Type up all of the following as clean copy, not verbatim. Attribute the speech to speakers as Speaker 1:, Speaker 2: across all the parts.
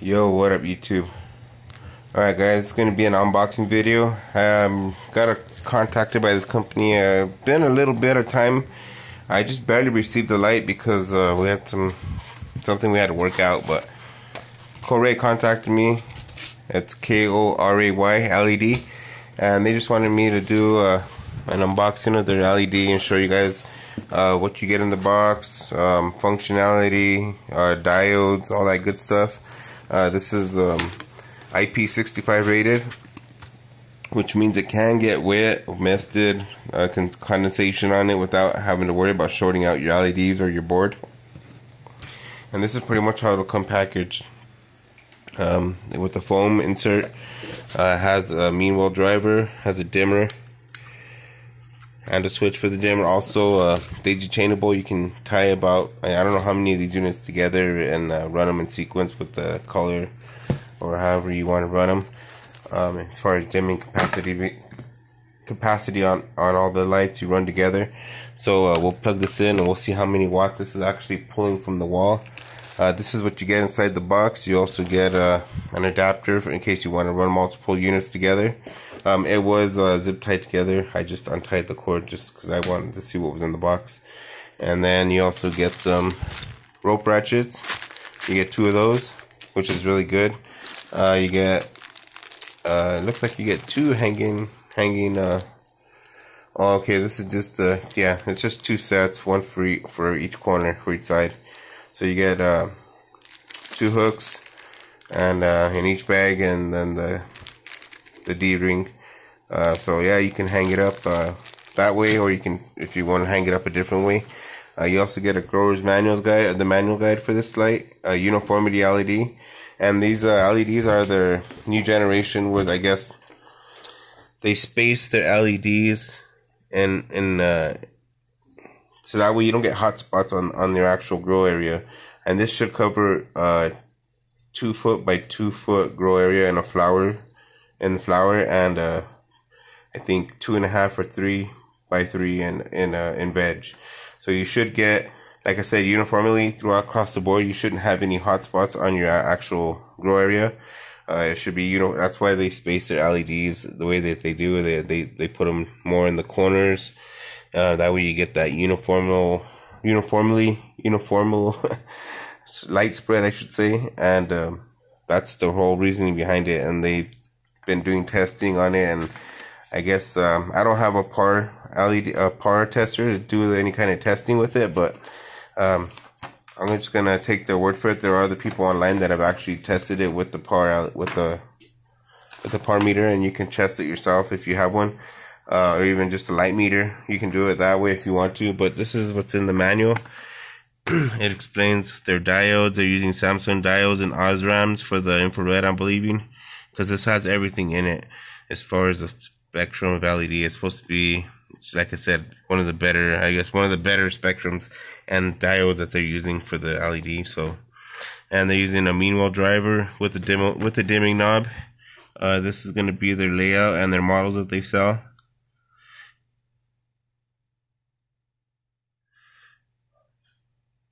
Speaker 1: Yo, what up YouTube? Alright guys, it's going to be an unboxing video. Got contacted by this company. Been a little bit of time. I just barely received the light because we had something we had to work out, but Koray contacted me. It's Koray LED, and they just wanted me to do an unboxing of their LED and show you guys what you get in the box, functionality, diodes, all that good stuff. This is IP65 rated, which means it can get wet, misted, condensation on it without having to worry about shorting out your LEDs or your board. And this is pretty much how it'll come packaged. With the foam insert, has a mean well driver, has a dimmer, and a switch for the dimmer. Also daisy chainable. You can tie about, I don't know how many of these units together and run them in sequence with the color or however you want to run them. As far as dimming capacity on all the lights, you run together. So we'll plug this in and we'll see how many watts this is actually pulling from the wall. This is what you get inside the box. You also get an adapter in case you want to run multiple units together. It was zip tied together. I just untied the cord just because I wanted to see what was in the box. And then you also get some rope ratchets. You get 2 of those, which is really good. You get, it looks like you get 2 hanging. Oh, okay, this is just yeah, it's just 2 sets, one for each corner, for each side. So you get 2 hooks and in each bag, and then the D-ring. So yeah, you can hang it up that way, or you can, if you want to hang it up a different way. You also get a grower's manual guide, the manual guide for this light, uniformity LED. And these LEDs are their new generation, where I guess they space their LEDs in so that way you don't get hot spots on your actual grow area. And this should cover 2 foot by 2 foot grow area in a flower, and I think 2.5 or 3 by 3 in veg. So you should get, like I said, uniformly throughout across the board. You shouldn't have any hot spots on your actual grow area. It should be, that's why they space their LEDs the way that they do. They put them more in the corners. That way you get that uniform light spread, I should say. And that's the whole reasoning behind it. And they've been doing testing on it. And I guess I don't have a PAR tester to do any kind of testing with it, but I'm just gonna take their word for it. There are other people online that have actually tested it with the PAR meter, and you can test it yourself if you have one, or even just a light meter. You can do it that way if you want to. But this is what's in the manual. It explains their diodes. They're using Samsung diodes and Osrams for the infrared, I'm believing, because this has everything in it as far as the spectrum of LED. It's supposed to be, like I said, one of the better spectrums and diodes that they're using for the LED. So, and they're using a mean well driver with the dimming knob. This is going to be their layout and their models that they sell.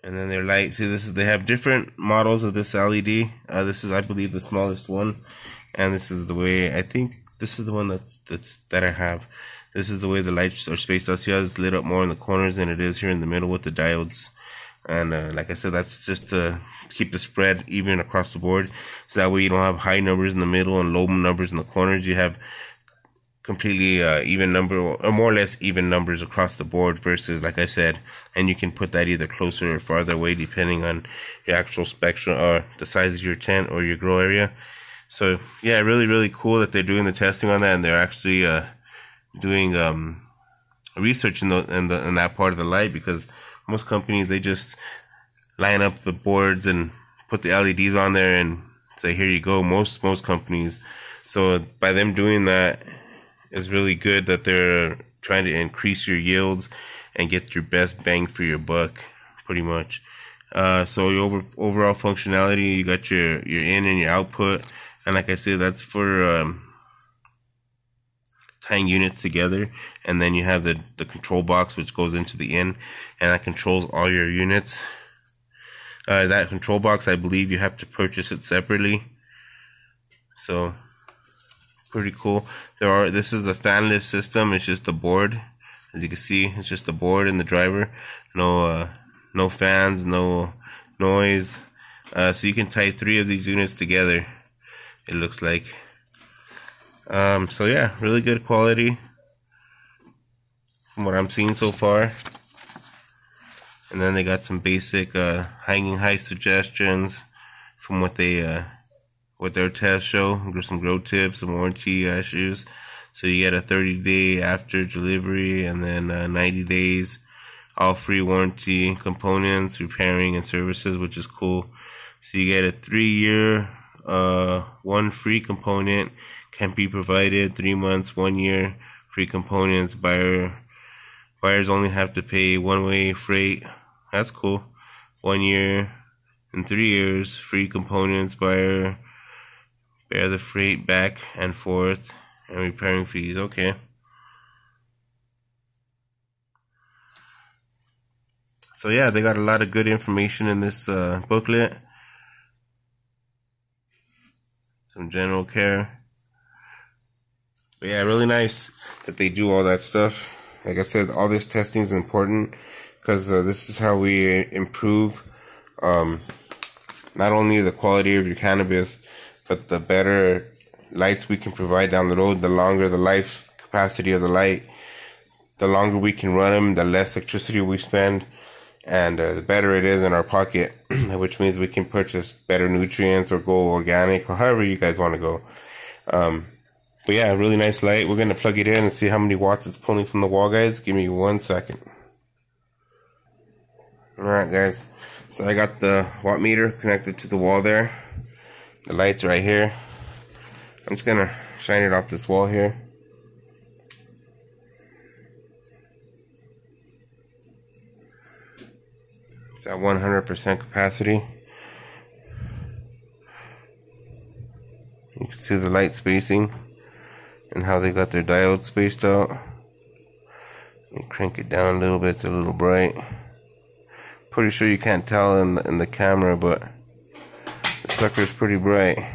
Speaker 1: And then their light. See, they have different models of this LED. This is, I believe, the smallest one, and this is the way, I think this is the one that I have. This is the way the lights are spaced out. See how it's lit up more in the corners than it is here in the middle with the diodes. And like I said, that's just to keep the spread even across the board. So that way you don't have high numbers in the middle and low numbers in the corners. You have completely even number, or more or less even numbers across the board versus, like I said, and you can put that either closer or farther away depending on your actual spectrum or the size of your tent or your grow area. So yeah, really cool that they're doing the testing on that, and they're actually doing research in that part of the light, because most companies, they just line up the boards and put the LEDs on there and say, here you go. Most companies. So by them doing that, it's really good that they're trying to increase your yields and get your best bang for your buck, pretty much. So your overall functionality, you got your in and your output, and like I said, that's for tying units together. And then you have the control box, which goes into the in, and that controls all your units. That control box, I believe you have to purchase it separately. So pretty cool. This is a fan lift system. It's just a board. As you can see, it's just a board and the driver. No fans, no noise. So you can tie 3 of these units together, it looks like. So yeah, really good quality from what I'm seeing so far. And then they got some basic hanging height suggestions from what their tests show. Some grow tips, some warranty issues. So you get a 30-day after delivery, and then 90 days all free warranty components, repairing and services, which is cool. So you get a 3-year, 1 free component can be provided, 3 months, 1 year free components. Buyers only have to pay one-way freight. That's cool. 1 year and 3 years free components. Buyer bear the freight back and forth and repairing fees. Okay. So yeah, they got a lot of good information in this booklet. Some general care. But yeah, really nice that they do all that stuff. Like I said, all this testing is important because this is how we improve not only the quality of your cannabis, but the better lights we can provide down the road. The longer the life capacity of the light, the longer we can run them, the less electricity we spend, and the better it is in our pocket, which means we can purchase better nutrients or go organic or however you guys want to go. But yeah, really nice light. We're going to plug it in and see how many watts it's pulling from the wall, guys. Give me 1 second. Alright, guys. So I got the watt meter connected to the wall there. The light's right here. I'm just going to shine it off this wall here. It's at 100% capacity. You can see the light spacing and how they got their diode spaced out. Let me crank it down a little bit, it's a little bright. Pretty sure you can't tell in the camera, but the sucker's pretty bright.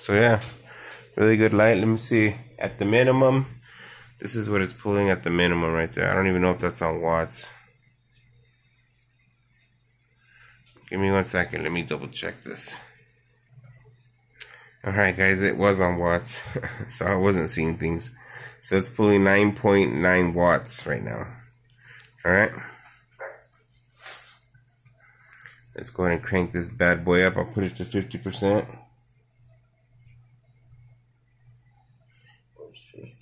Speaker 1: So yeah, really good light. Let me see, at the minimum, this is what it's pulling at the minimum right there. I don't even know if that's on watts. Give me 1 second, let me double check this. Alright guys, it was on watts, so I wasn't seeing things. So it's pulling 9.9 watts right now. Alright. Let's go ahead and crank this bad boy up. I'll put it to 50%.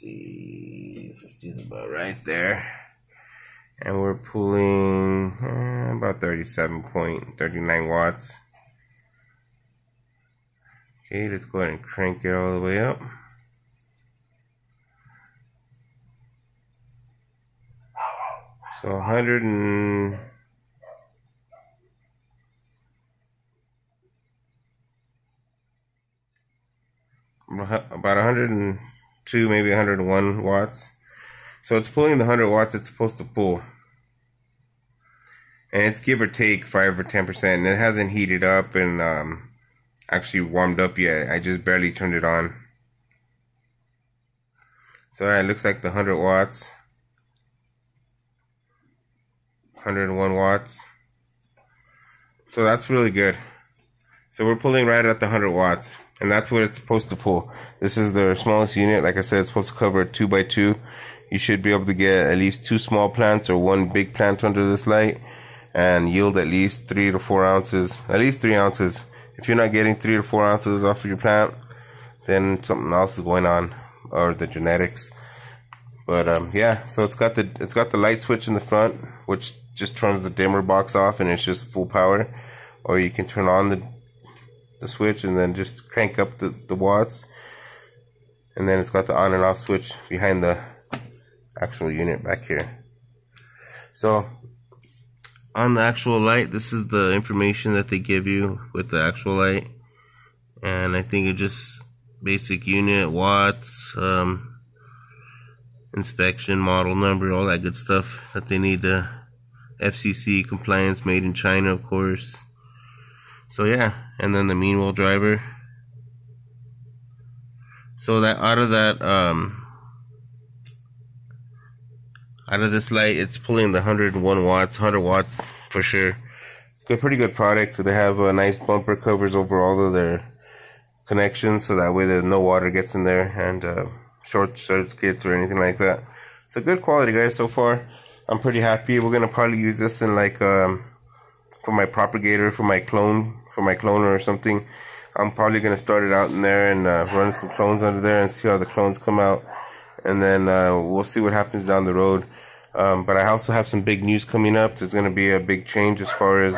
Speaker 1: 50 is about right there. And we're pulling about 37.39 watts. Okay, let's go ahead and crank it all the way up. So about 102, maybe 101 watts. So it's pulling the 100 watts it's supposed to pull. And it's give or take 5 or 10%. And it hasn't heated up and actually warmed up yet. I just barely turned it on. So it looks like the 100 watts. 101 watts. So that's really good. So we're pulling right at the 100 watts. And that's what it's supposed to pull. This is the smallest unit. Like I said, it's supposed to cover a 2x2. You should be able to get at least 2 small plants or 1 big plant under this light and yield at least 3 to 4 ounces. At least 3 ounces. If you're not getting 3 to 4 ounces off of your plant, then something else is going on, or the genetics. But yeah, so it's got the light switch in the front, which just turns the dimmer box off and it's just full power. Or you can turn on the switch and then just crank up the watts, and then it's got the on and off switch behind the actual unit back here. So on the actual light, this is the information that they give you with the actual light. and I think it just basic unit, watts, inspection, model number, all that good stuff that they need. FCC compliance, made in China, of course. So yeah, and then the mean wheel driver. So that out of this light, it's pulling the 101 watts, 100 watts for sure. Pretty good product. They have nice bumper covers over all of their connections, so that way there's no water gets in there and short circuits or anything like that. It's a good quality, guys. So far, I'm pretty happy. We're gonna probably use this in like for my propagator, for my cloner or something. I'm probably gonna start it out in there and run some clones under there and see how the clones come out, and then we'll see what happens down the road. But I also have some big news coming up. There's gonna be a big change as far as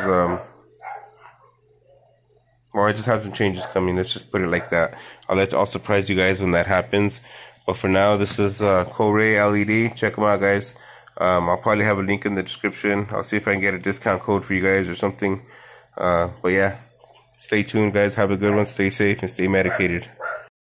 Speaker 1: well, I just have some changes coming. Let's just put it like that. I'll surprise you guys when that happens. But for now, this is Koray LED. Check them out, guys. I'll probably have a link in the description. I'll see if I can get a discount code for you guys or something. But yeah, stay tuned, guys. Have a good one. Stay safe and stay medicated.